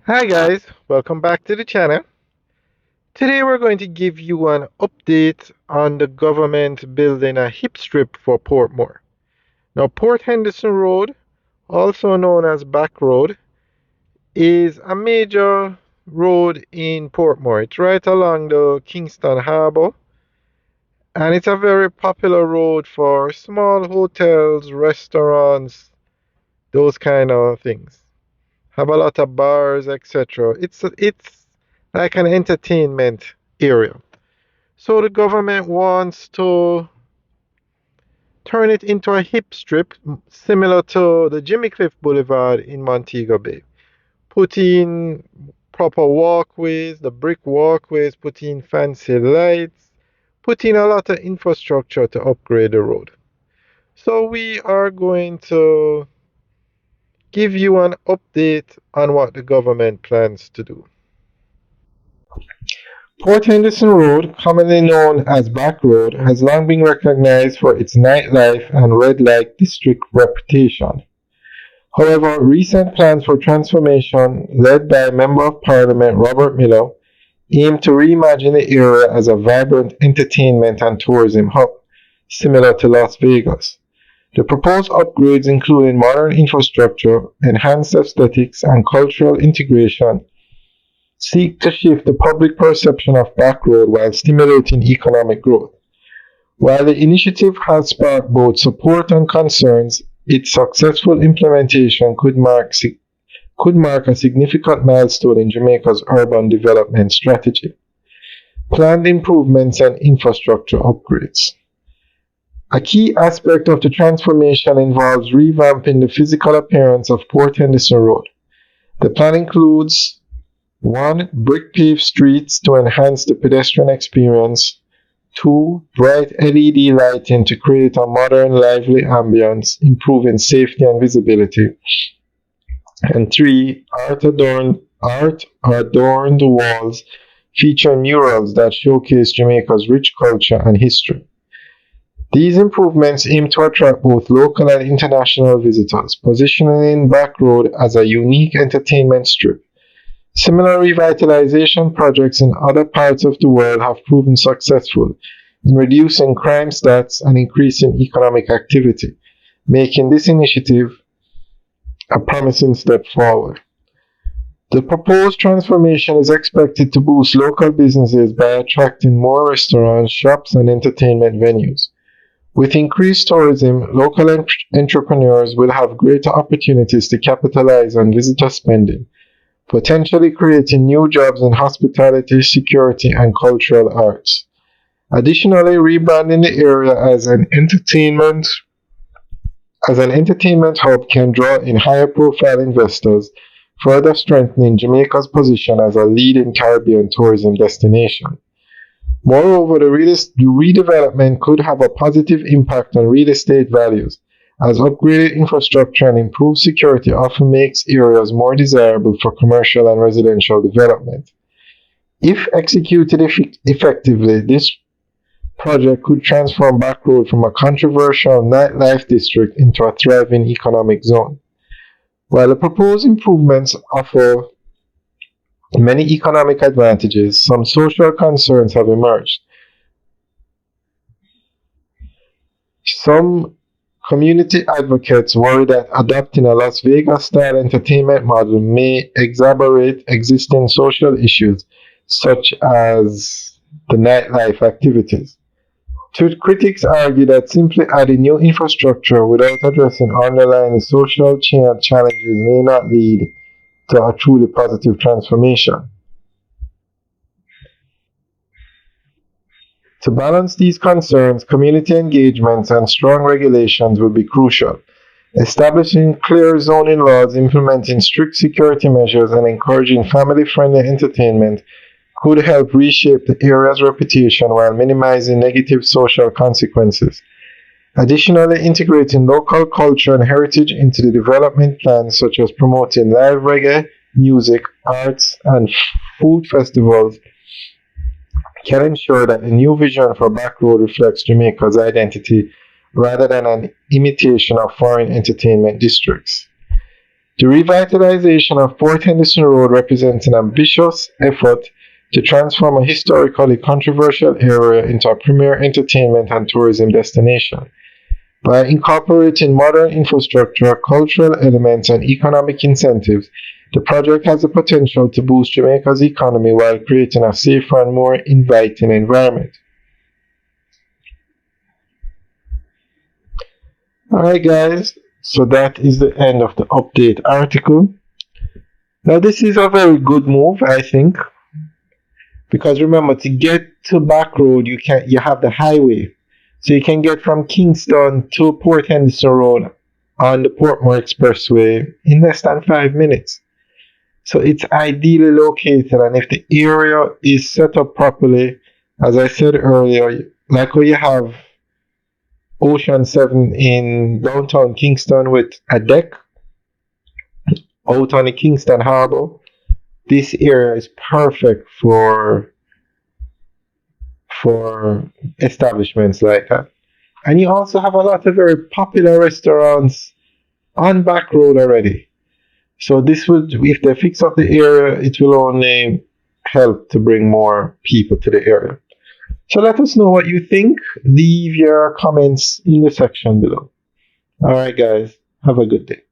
Hi guys, welcome back to the channel. Today we're going to give you an update on the government building a hip strip for Portmore. Now Port Henderson Road, also known as Back Road, is a major road in Portmore. It's right along the Kingston Harbour and it's a very popular road for small hotels, restaurants, those kind of things. Have a lot of bars, etc. It's like an entertainment area. So the government wants to turn it into a hip strip similar to the Jimmy Cliff Boulevard in Montego Bay. Put in proper walkways, the brick walkways, put in fancy lights, put in a lot of infrastructure to upgrade the road. So we are going to give you an update on what the government plans to do. Port Henderson Road, commonly known as Back Road, has long been recognized for its nightlife and red light district reputation. However, recent plans for transformation, led by Member of Parliament Robert Miller, aim to reimagine the area as a vibrant entertainment and tourism hub, similar to Las Vegas. The proposed upgrades include modern infrastructure, enhanced aesthetics, and cultural integration seek to shift the public perception of Back Road while stimulating economic growth. While the initiative has sparked both support and concerns, its successful implementation could mark a significant milestone in Jamaica's urban development strategy. Planned improvements and infrastructure upgrades. A key aspect of the transformation involves revamping the physical appearance of Port Henderson Road. The plan includes 1. Brick paved streets to enhance the pedestrian experience. 2. Bright LED lighting to create a modern, lively ambience, improving safety and visibility. And 3. Art-adorned walls featuring murals that showcase Jamaica's rich culture and history. These improvements aim to attract both local and international visitors, positioning Back Road as a unique entertainment strip. Similar revitalization projects in other parts of the world have proven successful in reducing crime stats and increasing economic activity, making this initiative a promising step forward. The proposed transformation is expected to boost local businesses by attracting more restaurants, shops, and entertainment venues. With increased tourism, local entrepreneurs will have greater opportunities to capitalize on visitor spending, potentially creating new jobs in hospitality, security, and cultural arts. Additionally, rebranding the area as an entertainment hub can draw in higher profile investors, further strengthening Jamaica's position as a leading Caribbean tourism destination. Moreover, the redevelopment could have a positive impact on real estate values, as upgraded infrastructure and improved security often makes areas more desirable for commercial and residential development. If executed effectively, this project could transform Back Road from a controversial nightlife district into a thriving economic zone. While the proposed improvements offer many economic advantages, some social concerns have emerged. Some community advocates worry that adopting a Las Vegas-style entertainment model may exacerbate existing social issues such as the nightlife activities. Critics argue that simply adding new infrastructure without addressing underlying social challenges may not lead to a truly positive transformation. To balance these concerns, community engagements and strong regulations will be crucial. Establishing clear zoning laws, implementing strict security measures, and encouraging family friendly entertainment could help reshape the area's reputation while minimizing negative social consequences. Additionally, integrating local culture and heritage into the development plans, such as promoting live reggae, music, arts, and food festivals, can ensure that the new vision for Back Road reflects Jamaica's identity rather than an imitation of foreign entertainment districts. The revitalization of Port Henderson Road represents an ambitious effort to transform a historically controversial area into a premier entertainment and tourism destination. By incorporating modern infrastructure, cultural elements, and economic incentives, the project has the potential to boost Jamaica's economy while creating a safer and more inviting environment. Alright, guys, so that is the end of the update article. Now, this is a very good move, I think, because remember, to get to Back Road, you have the highway. So you can get from Kingston to Port Henderson Road on the Portmore Expressway in less than 5 minutes. So it's ideally located, and if the area is set up properly, as I said earlier, like where you have Ocean 7 in downtown Kingston with a deck out on the Kingston Harbor, this area is perfect for establishments like that. And you also have a lot of very popular restaurants on Back Road already. So this would, if they fix up the area, it will only help to bring more people to the area. So let us know what you think. Leave your comments in the section below. Alright guys, have a good day.